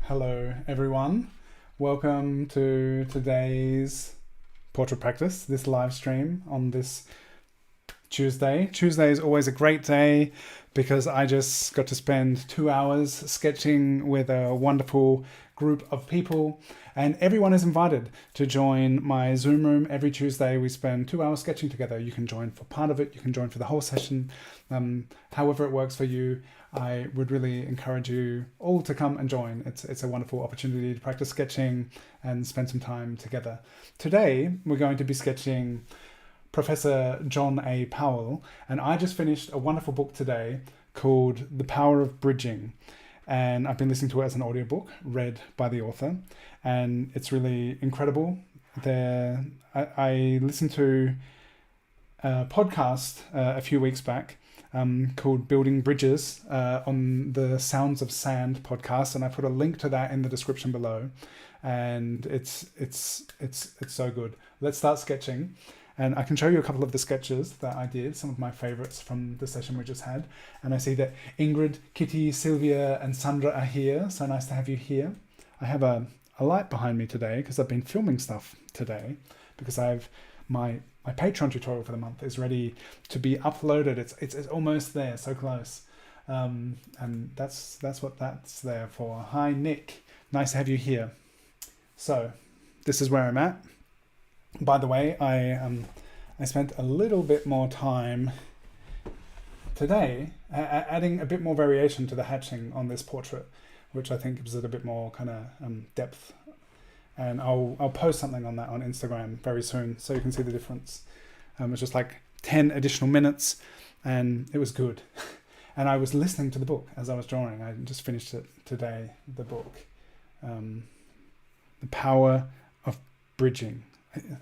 Hello everyone, welcome to today's portrait practice, this live stream on this Tuesday. Tuesday is always a great day because I just got to spend 2 hours sketching with a wonderful group of people, and everyone is invited to join my Zoom room. Every Tuesday we spend 2 hours sketching together. You can join for part of it, you can join for the whole session, however it works for you. I would really encourage you all to come and join. It's a wonderful opportunity to practice sketching and spend some time together. Today we're going to be sketching Professor John A. Powell, and I just finished a wonderful book today called The Power of Bridging, and I've been listening to it as an audiobook read by the author, and it's really incredible. I listened to a podcast a few weeks back called Building Bridges on the Sounds of Sand podcast, and I put a link to that in the description below, and it's so good. Let's start sketching. And I can show you a couple of the sketches that I did, some of my favorites from the session we just had. And I see that Ingrid, Kitty, Sylvia, and Sandra are here. So nice to have you here. I have a light behind me today because I've been filming stuff today, because my Patreon tutorial for the month is ready to be uploaded. It's almost there, so close. And that's what that's there for. Hi, Nick. Nice to have you here. So this is where I'm at. By the way, I spent a little bit more time today adding a bit more variation to the hatching on this portrait, which I think gives it a bit more kind of depth. And I'll post something on that on Instagram very soon, so you can see the difference. It's just like 10 additional minutes, and it was good. And I was listening to the book as I was drawing. I just finished it today, the book. The Power of Bridging.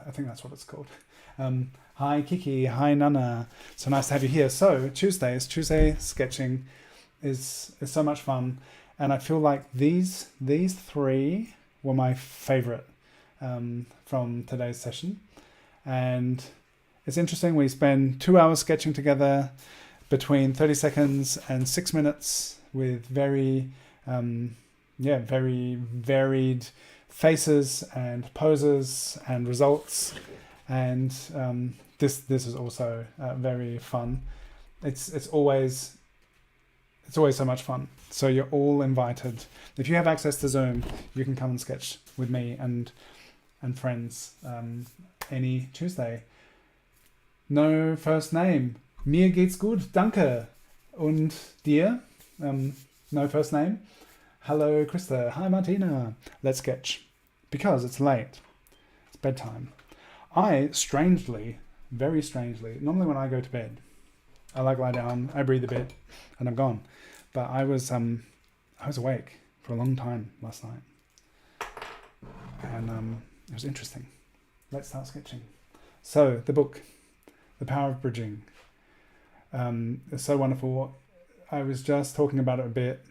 I think that's what it's called. Hi Kiki, hi Nana. So nice to have you here. So Tuesday sketching is so much fun, and I feel like these three were my favorite from today's session. And it's interesting, we spend 2 hours sketching together between 30 seconds and 6 minutes with very varied faces and poses and results, and this is also very fun. It's always so much fun. So you're all invited. If you have access to Zoom, you can come and sketch with me and friends any Tuesday. No first name. Mir geht's gut, danke. Und dir? No first name. Hello, Krista. Hi, Martina. Let's sketch. Because it's late. It's bedtime. I very strangely, normally when I go to bed, I lie down, I breathe a bit, and I'm gone. But I was awake for a long time last night. And it was interesting. Let's start sketching. So, the book, The Power of Bridging. It's so wonderful. I was just talking about it a bit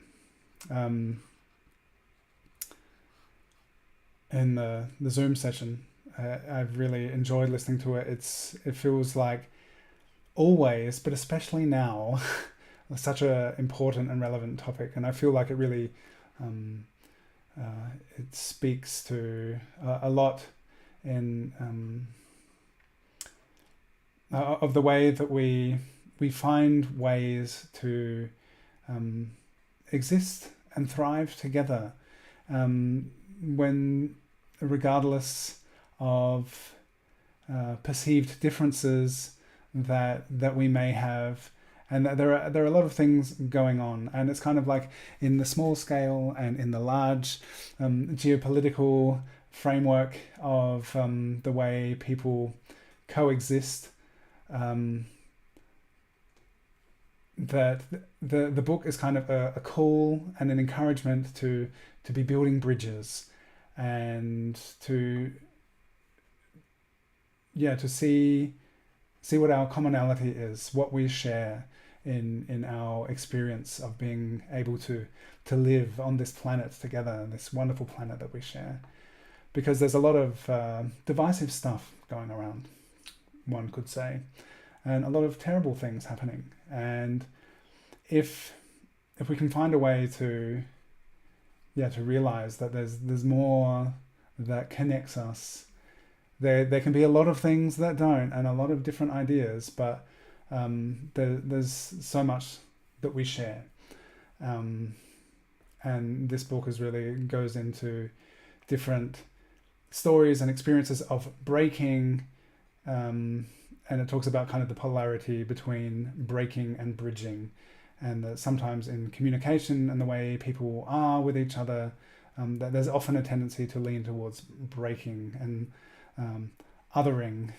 in the Zoom session. I've really enjoyed listening to it. It feels like always, but especially now, such an important and relevant topic. And I feel like it really it speaks to a lot in of the way that we find ways to exist and thrive together, when regardless of perceived differences that we may have, and that there are a lot of things going on, and it's kind of like in the small scale and in the large geopolitical framework of the way people coexist. That the book is kind of a call and an encouragement to be building bridges, and to see what our commonality is, what we share in our experience of being able to live on this planet together, this wonderful planet that we share. Because there's a lot of divisive stuff going around, one could say, and a lot of terrible things happening. And if we can find a way to to realize that there's more that connects us. There can be a lot of things that don't, and a lot of different ideas, but there's so much that we share. And this book really goes into different stories and experiences of breaking, and it talks about kind of the polarity between breaking and bridging, and that sometimes in communication and the way people are with each other, that there's often a tendency to lean towards breaking and othering.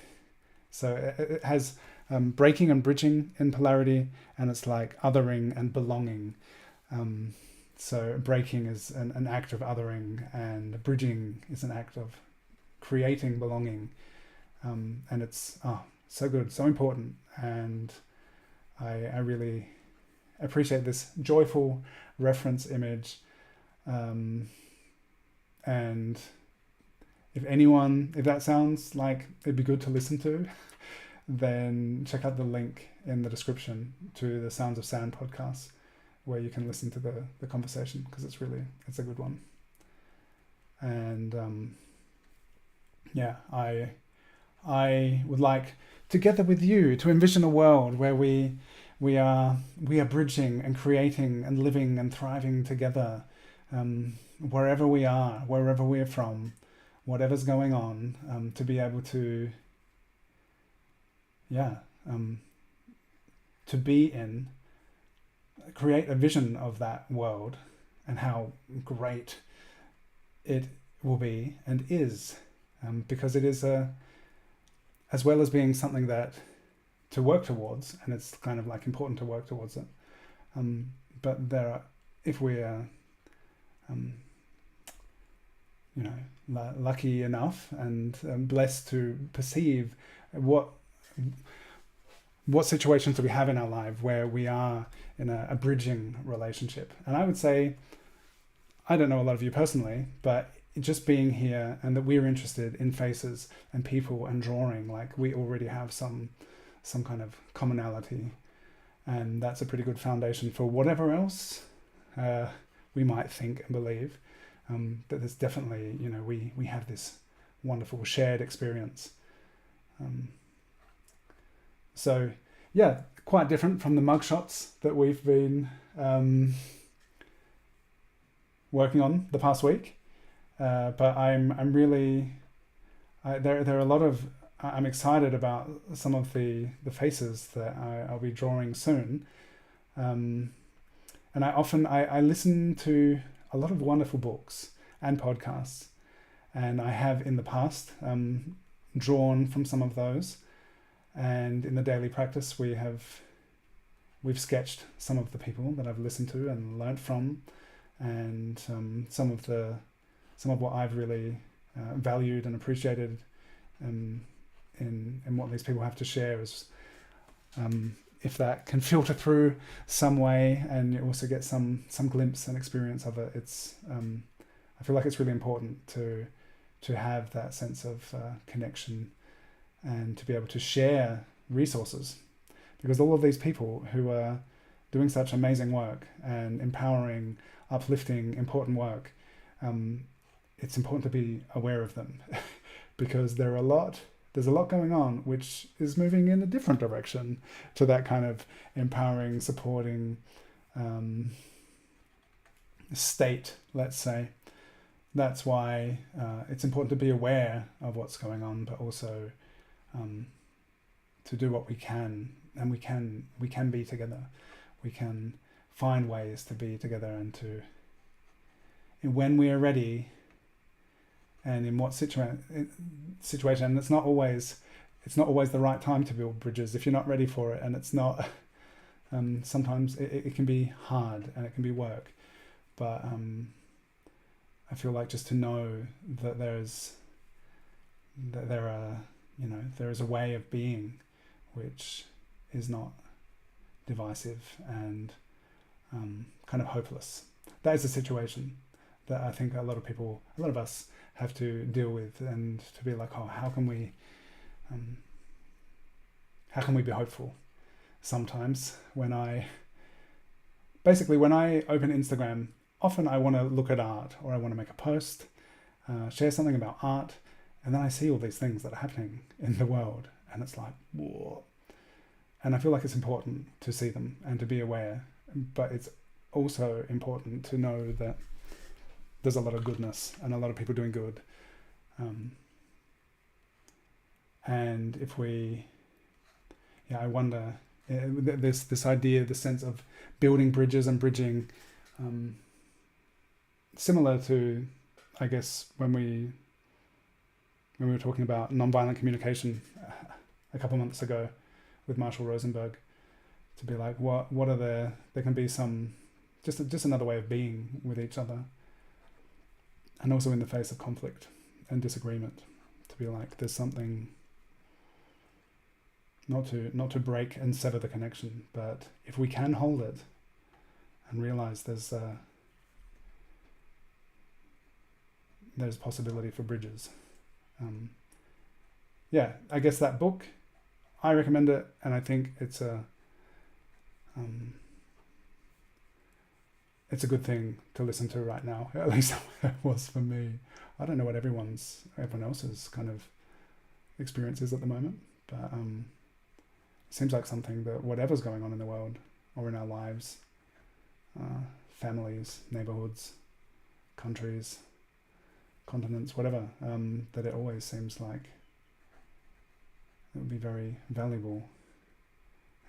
So it has breaking and bridging in polarity, and it's like othering and belonging. So breaking is an act of othering, and bridging is an act of creating belonging. And it's so good, so important. And I really appreciate this joyful reference image. And if that sounds like it'd be good to listen to, then check out the link in the description to the Sounds of Sound podcast, where you can listen to the conversation, because it's a good one. And I would like, together with you, to envision a world where we are bridging and creating and living and thriving together, wherever we are, wherever we're from, whatever's going on, to be able to be in, create a vision of that world and how great it will be and is, because it is as well as being something that to work towards, and it's kind of like important to work towards it, but if we're lucky enough and blessed to perceive what situations do we have in our life where we are in a bridging relationship. And I would say, I don't know a lot of you personally, but just being here and that we're interested in faces and people and drawing, like we already have some kind of commonality, and that's a pretty good foundation for whatever else we might think and believe. That there's definitely, we have this wonderful shared experience. So yeah, quite different from the mugshots that we've been working on the past week. But I'm really, there are a lot of, I'm excited about some of the faces that I'll be drawing soon. And I listen to a lot of wonderful books and podcasts, and I have in the past drawn from some of those. And in the daily practice, we've sketched some of the people that I've listened to and learnt from, and some of what I've really valued and appreciated in what these people have to share is, if that can filter through some way, and you also get some glimpse and experience of it. It's I feel like it's really important to have that sense of connection, and to be able to share resources, because all of these people who are doing such amazing work and empowering, uplifting, important work, it's important to be aware of them because there's a lot going on which is moving in a different direction to that kind of empowering, supporting state, let's say. That's why it's important to be aware of what's going on, but also to do what we can, and we can be together. We can find ways to be together, and when we are ready, and in what situation. And it's not always the right time to build bridges if you're not ready for it, and it's not. Sometimes it can be hard and it can be work, but I feel like just to know that there is a way of being which is not divisive and kind of hopeless. That is a situation that I think a lot of us have to deal with, and to be like, oh, how can we be hopeful? Sometimes when I open Instagram often I want to look at art, or I want to make a post, share something about art, and then I see all these things that are happening in the world, and it's like, whoa. And I feel like it's important to see them and to be aware, but it's also important to know that there's a lot of goodness and a lot of people doing good. And if we, I wonder, this idea, the sense of building bridges and bridging, similar to, I guess, when we were talking about nonviolent communication a couple months ago with Marshall Rosenberg, to be like, what are there can be some, just another way of being with each other, and also in the face of conflict and disagreement, to be like, there's something, not to break and sever the connection, but if we can hold it and realize there's possibility for bridges. I guess that book, I recommend it, and I think it's a good thing to listen to right now. At least it was for me. I don't know what everyone else's kind of experience is at the moment, but it seems like something that whatever's going on in the world or in our lives, families, neighborhoods, countries, continents, whatever, that it always seems like it would be very valuable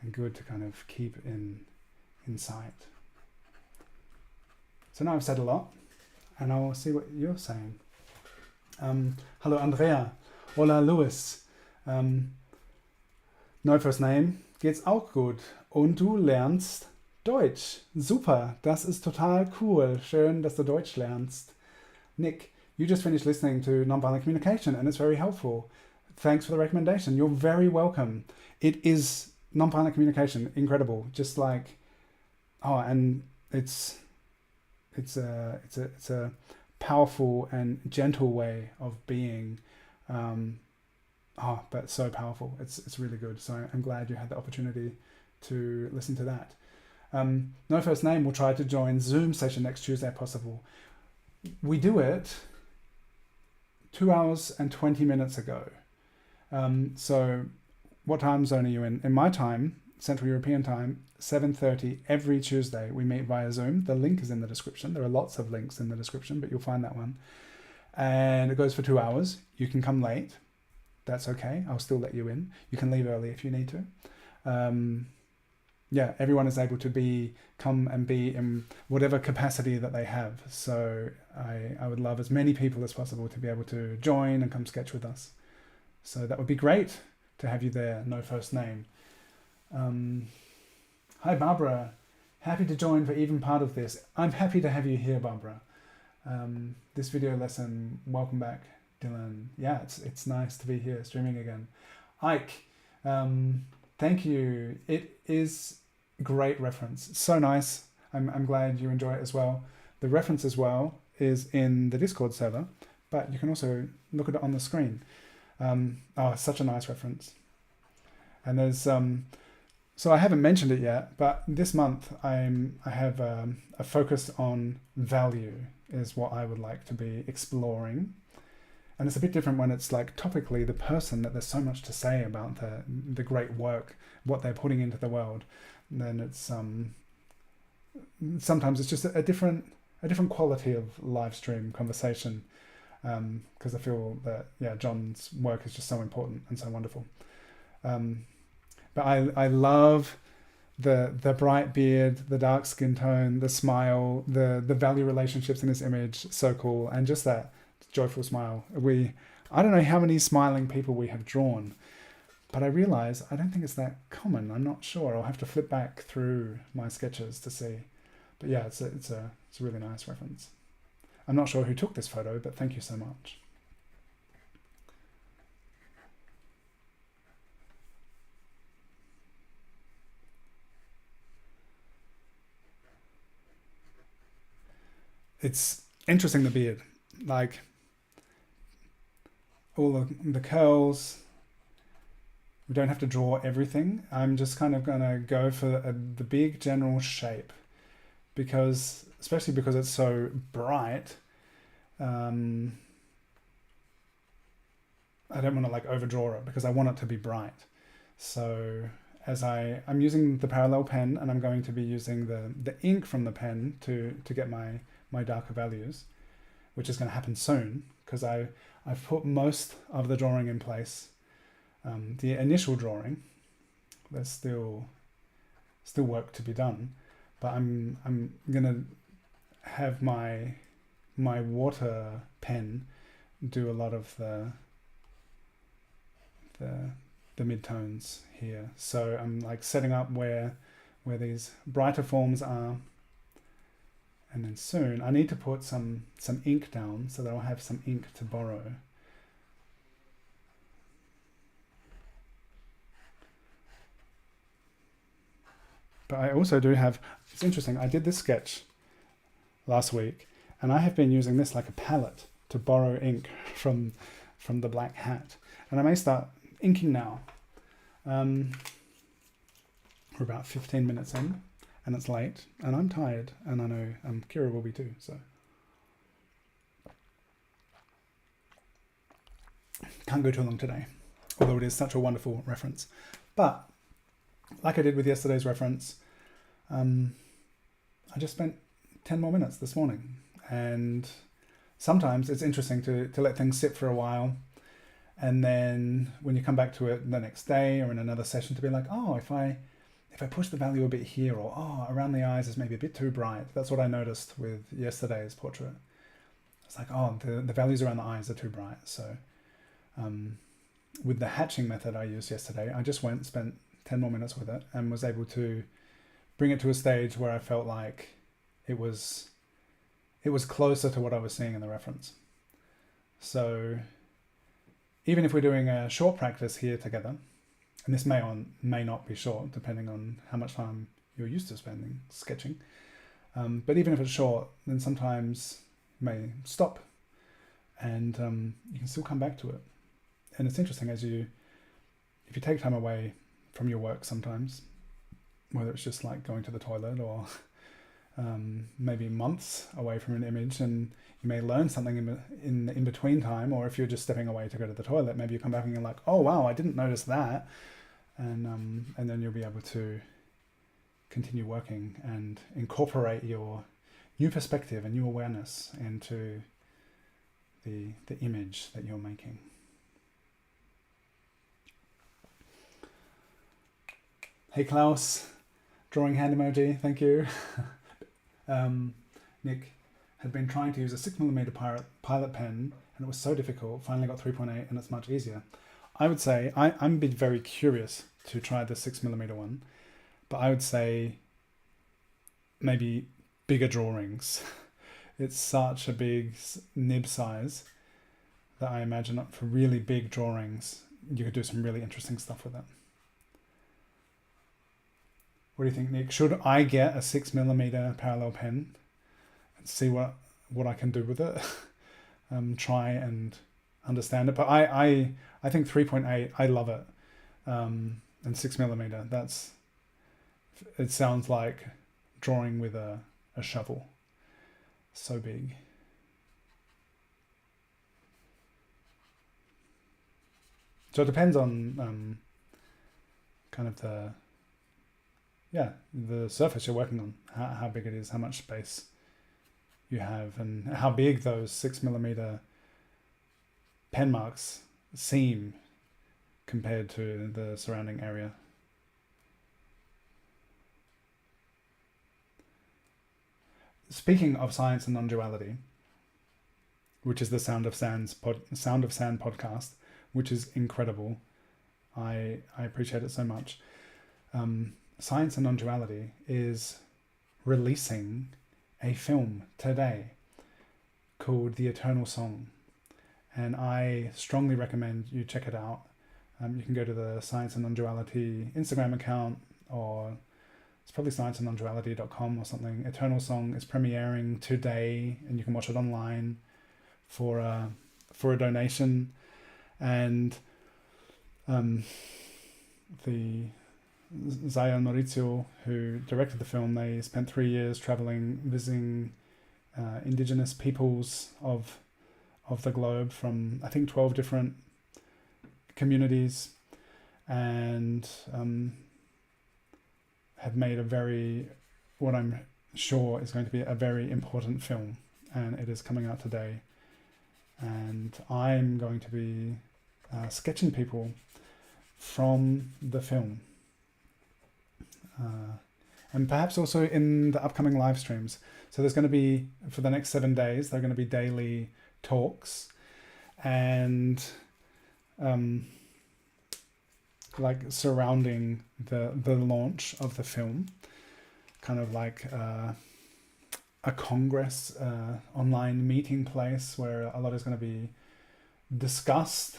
and good to kind of keep in sight. So now I've said a lot, and I'll see what you're saying. Hello, Andrea. Hola, Luis. No first name. Geht's auch gut. Und du lernst Deutsch. Super. Das ist total cool. Schön, dass du Deutsch lernst. Nick, you just finished listening to Nonviolent Communication, and it's very helpful. Thanks for the recommendation. You're very welcome. It is nonviolent communication. Incredible. Just like, and it's a powerful and gentle way of being, but so powerful. It's really good. So I'm glad you had the opportunity to listen to that. No first name will try to join Zoom session next Tuesday if possible. We do it 2 hours and 20 minutes ago. So what time zone are you in? In my time, Central European time, 7:30 every Tuesday we meet via Zoom. The link is in the description. There are lots of links in the description, but you'll find that one. And it goes for 2 hours. You can come late. That's okay. I'll still let you in. You can leave early if you need to. Everyone is able to come and be in whatever capacity that they have. So I would love as many people as possible to be able to join and come sketch with us. So that would be great to have you there. No first name. Hi, Barbara. Happy to join for even part of this. I'm happy to have you here, Barbara. This video lesson, welcome back, Dylan. Yeah, it's nice to be here streaming again. Ike, thank you. It is great reference. So nice. I'm glad you enjoy it as well. The reference as well is in the Discord server, but you can also look at it on the screen. Such a nice reference. And there's so I haven't mentioned it yet, but this month I have a focus on value is what I would like to be exploring. And it's a bit different when it's like topically the person that there's so much to say about the great work, what they're putting into the world. And then it's sometimes it's just a different quality of live stream conversation, because I feel that John's work is just so important and so wonderful. But I love the bright beard, the dark skin tone, the smile, the value relationships in this image, so cool, and just that joyful smile. I don't know how many smiling people we have drawn, but I realize I don't think it's that common. I'm not sure. I'll have to flip back through my sketches to see. But yeah, it's a really nice reference. I'm not sure who took this photo, but thank you so much. It's interesting, the beard, like all the curls. We don't have to draw everything. I'm just kind of going to go for the big general shape, because especially because it's so bright, I don't want to like overdraw it because I want it to be bright. So as I'm using the parallel pen, and I'm going to be using the ink from the pen to get my darker values, which is going to happen soon because I've put most of the drawing in place. The initial drawing, there's still work to be done, but I'm gonna have my water pen do a lot of the midtones here. So I'm like setting up where these brighter forms are, and then soon I need to put some ink down so that I'll have some ink to borrow. But I also do have, it's interesting, I did this sketch last week, and I have been using this like a palette to borrow ink from the black hat. And I may start inking now. We're about 15 minutes in, and it's late, and I'm tired, and I know Kira will be too, so. Can't go too long today, although it is such a wonderful reference. But like I did with yesterday's reference, I just spent 10 more minutes this morning. And sometimes it's interesting to let things sit for a while. And then when you come back to it the next day or in another session, to be like, oh, if I push the value a bit here, or oh, around the eyes is maybe a bit too bright. That's what I noticed with yesterday's portrait. It's like, oh, the values around the eyes are too bright. So with the hatching method I used yesterday, I just spent 10 more minutes with it and was able to bring it to a stage where I felt like it was closer to what I was seeing in the reference. So even if we're doing a short practice here together, and this may not be short depending on how much time you're used to spending sketching, but even if it's short, then sometimes you may stop and you can still come back to it. And it's interesting if you take time away from your work sometimes, whether it's just like going to the toilet or maybe months away from an image, and you may learn something in between time, or if you're just stepping away to go to the toilet, maybe you come back and you're like, oh wow, I didn't notice that, and then you'll be able to continue working and incorporate your new perspective and new awareness into the image that you're making. Hey Klaus, drawing hand emoji, thank you. Nick had been trying to use a 6mm pilot pen, and it was so difficult, finally got 3.8 and it's much easier. I would say, I'm very curious to try the 6mm one, but I would say maybe bigger drawings. It's such a big nib size that I imagine for really big drawings, you could do some really interesting stuff with it. What do you think, Nick? Should I get a 6mm parallel pen and see what I can do with it? Try and understand it. But I think 3.8, I love it. And 6mm, it sounds like drawing with a shovel. So big. So it depends on kind of the surface you're working on, how big it is, how much space you have, and how big those 6mm pen marks seem compared to the surrounding area. Speaking of science and non-duality, which is the Sound of Sand podcast, which is incredible. I appreciate it so much. Science and Non-Duality is releasing a film today called The Eternal Song, and I strongly recommend you check it out. You can go to the Science and Non-Duality Instagram account, or it's probably scienceandnonduality.com or something. Eternal Song is premiering today, and you can watch it online for a donation. And Zaya and Maurizio, who directed the film, they spent 3 years traveling, visiting indigenous peoples of the globe from, I think, 12 different communities, and have made what I'm sure is going to be a very important film, and it is coming out today. And I'm going to be sketching people from the film. And perhaps also in the upcoming live streams. So there's going to be, for the next 7 days, there are going to be daily talks and like surrounding the launch of the film, kind of like a congress, online meeting place where a lot is going to be discussed,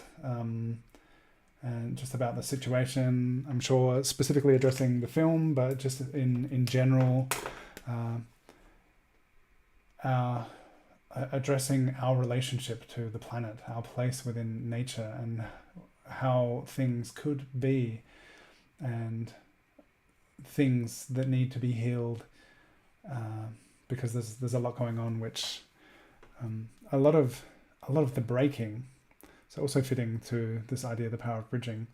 and just about the situation. I'm sure specifically addressing the film, but just in general, addressing our relationship to the planet, our place within nature, and how things could be, and things that need to be healed, because there's a lot going on, which a lot of the breaking. So also fitting to this idea of the power of bridging,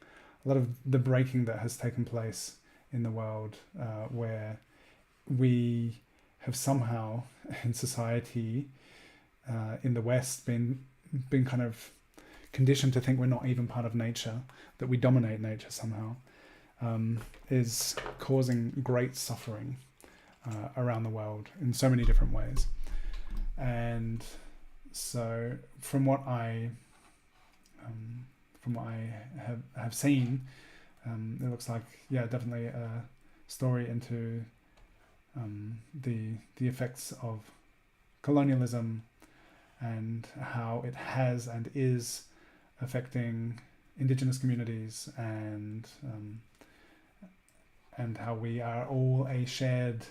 a lot of the breaking that has taken place in the world, where we have somehow in society, in the West, been kind of conditioned to think we're not even part of nature, that we dominate nature somehow, is causing great suffering around the world in so many different ways. And so from what I have seen, it looks like, definitely a story into the effects of colonialism and how it has and is affecting indigenous communities, and how we are all a shared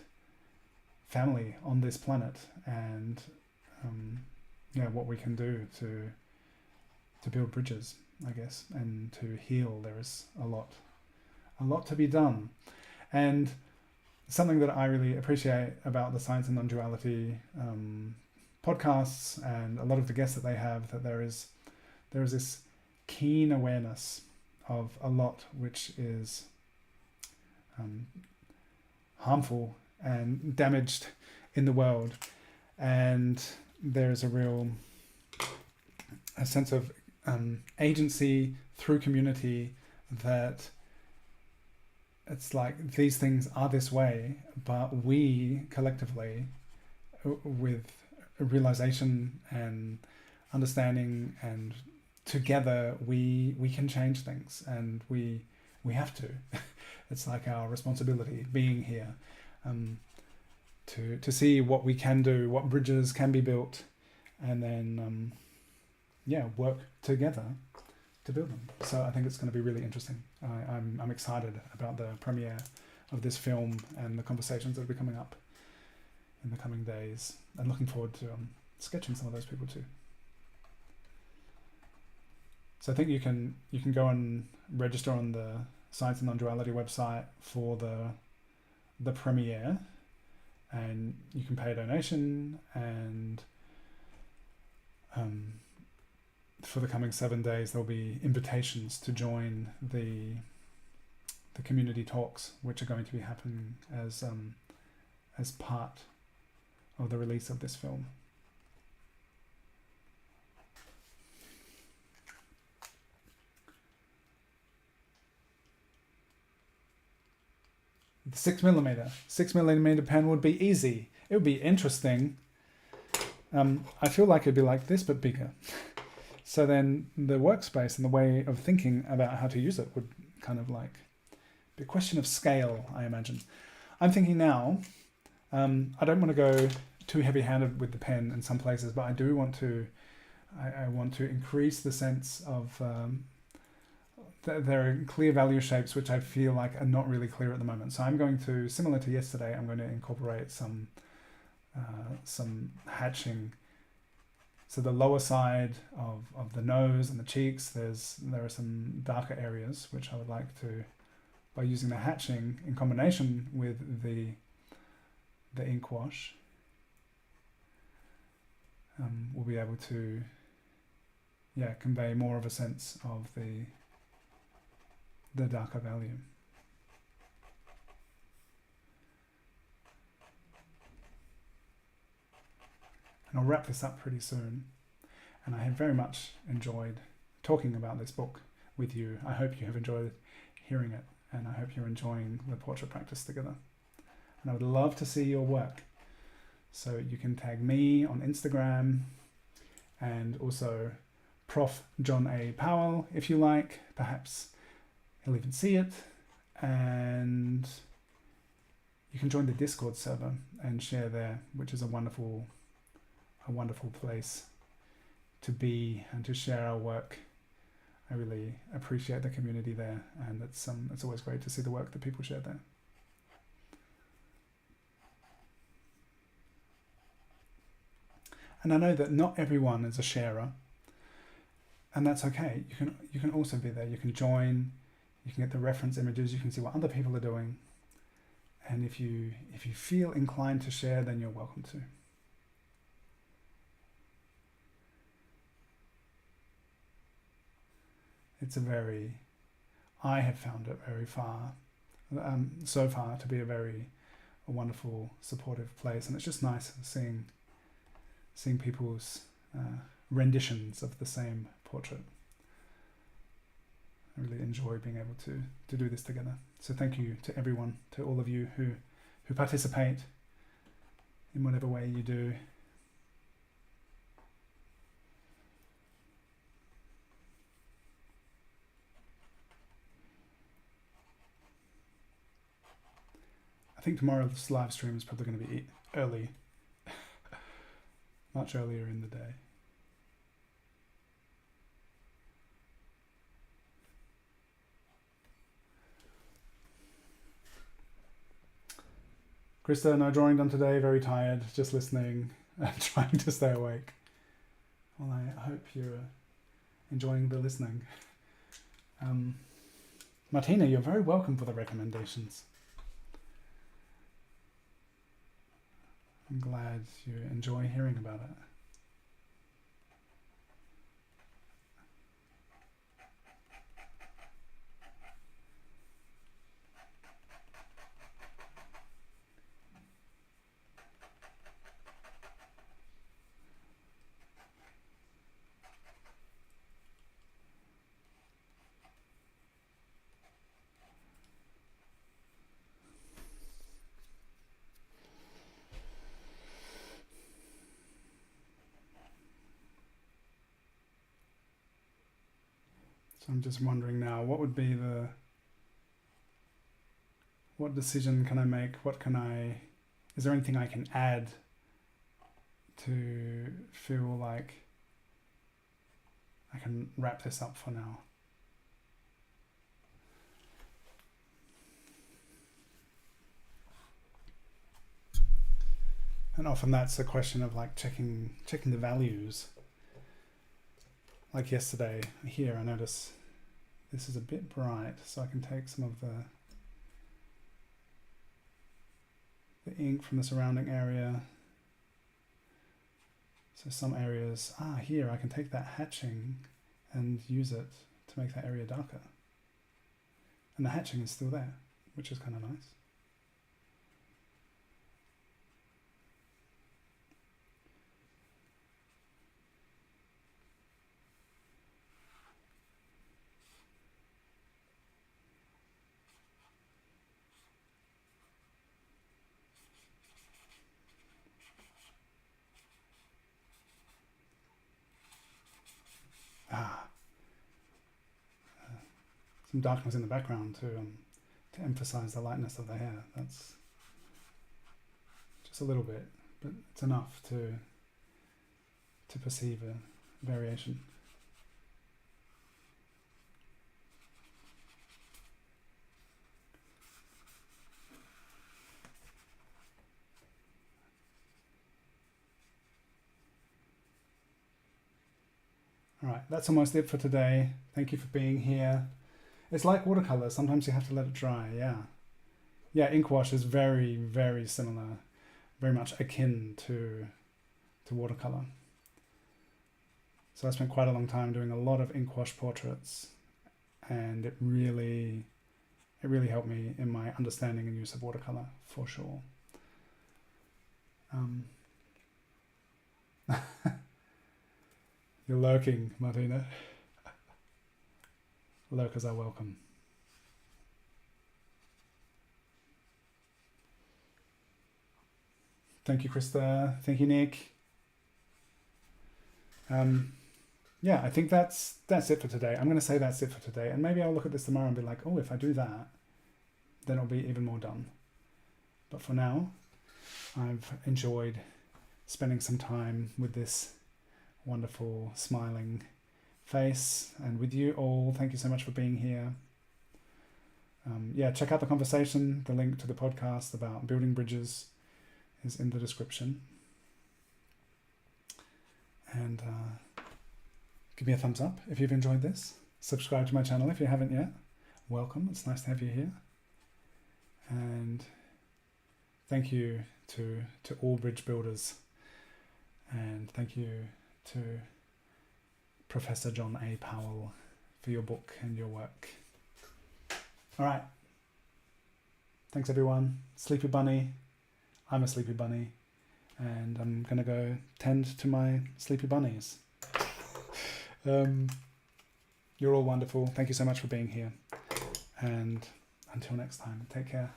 family on this planet, and what we can do to build bridges, I guess, and to heal. There is a lot to be done. And something that I really appreciate about the Science and Non-Duality podcasts, and a lot of the guests that they have, that there is this keen awareness of a lot which is harmful and damaged in the world, and there's a sense of agency through community, that it's like these things are this way, but we collectively, with realization and understanding, and together we can change things, and we have to. It's like our responsibility being here, to see what we can do, what bridges can be built, and then work together to build them. So I think it's going to be really interesting. I'm excited about the premiere of this film and the conversations that will be coming up in the coming days, and looking forward to sketching some of those people too. So I think you can go and register on the Science and Non-Duality website for the premiere, and you can pay a donation, and for the coming 7 days there'll be invitations to join the community talks, which are going to be happening as part of the release of this film. The 6mm pen would be easy. It would be interesting. I feel like it'd be like this but bigger. So then the workspace and the way of thinking about how to use it would kind of like be a question of scale, I imagine. I'm thinking now, I don't want to go too heavy-handed with the pen in some places, but I do want to, I want to increase the sense of, there are clear value shapes which I feel like are not really clear at the moment. So I'm going to, similar to yesterday, I'm going to incorporate some hatching. So the lower side of the nose and the cheeks, there are some darker areas which I would like to by using the hatching in combination with the Inkwash, we'll be able to convey more of a sense of the darker value. And I'll wrap this up pretty soon. And I have very much enjoyed talking about this book with you. I hope you have enjoyed hearing it, and I hope you're enjoying the portrait practice together. And I would love to see your work. So you can tag me on Instagram, and also Prof. John A. Powell if you like. Perhaps he'll even see it. And you can join the Discord server and share there, which is a wonderful place to be and to share our work. I really appreciate the community there, and it's always great to see the work that people share there. And I know that not everyone is a sharer, and that's okay. You can also be there. You can join. You can get the reference images. You can see what other people are doing. And if you feel inclined to share, then you're welcome to. I have found it so far to be a wonderful, supportive place, and it's just nice seeing people's renditions of the same portrait. I really enjoy being able to do this together. So thank you to everyone, to all of you who participate in whatever way you do. I think tomorrow's live stream is probably going to be early, much earlier in the day. Krista, no drawing done today, very tired, just listening and trying to stay awake. Well, I hope you're enjoying the listening. Martina, you're very welcome for the recommendations. I'm glad you enjoy hearing about it. So I'm just wondering now, what decision can I make? Is there anything I can add to feel like I can wrap this up for now? And often that's a question of like checking the values. Like yesterday, here I notice this is a bit bright, so I can take some of the ink from the surrounding area. So some areas, here I can take that hatching and use it to make that area darker. And the hatching is still there, which is kind of nice. Some darkness in the background to emphasize the lightness of the hair. That's just a little bit, but it's enough to perceive a variation. All right, that's almost it for today. Thank you for being here. It's like watercolor. Sometimes you have to let it dry. Yeah. Yeah, Inkwash is very, very similar, very much akin to watercolor. So I spent quite a long time doing a lot of Inkwash portraits, and it really helped me in my understanding and use of watercolor, for sure. You're lurking, Martina. Lurkers are welcome. Thank you, Krista. Thank you, Nick. Yeah, I think that's it for today. I'm going to say that's it for today, and maybe I'll look at this tomorrow and be like, oh, if I do that, then it'll be even more done. But for now, I've enjoyed spending some time with this wonderful smiling face, and with you all. Thank you so much for being here. Yeah, check out the conversation. The link to the podcast about building bridges is in the description. And give me a thumbs up if you've enjoyed this. Subscribe to my channel if you haven't yet. Welcome. It's nice to have you here. And thank you to all bridge builders. And thank you to Professor John A. Powell for your book and your work. All right. Thanks, everyone. Sleepy bunny. I'm a sleepy bunny. And I'm going to go tend to my sleepy bunnies. You're all wonderful. Thank you so much for being here. And until next time, take care.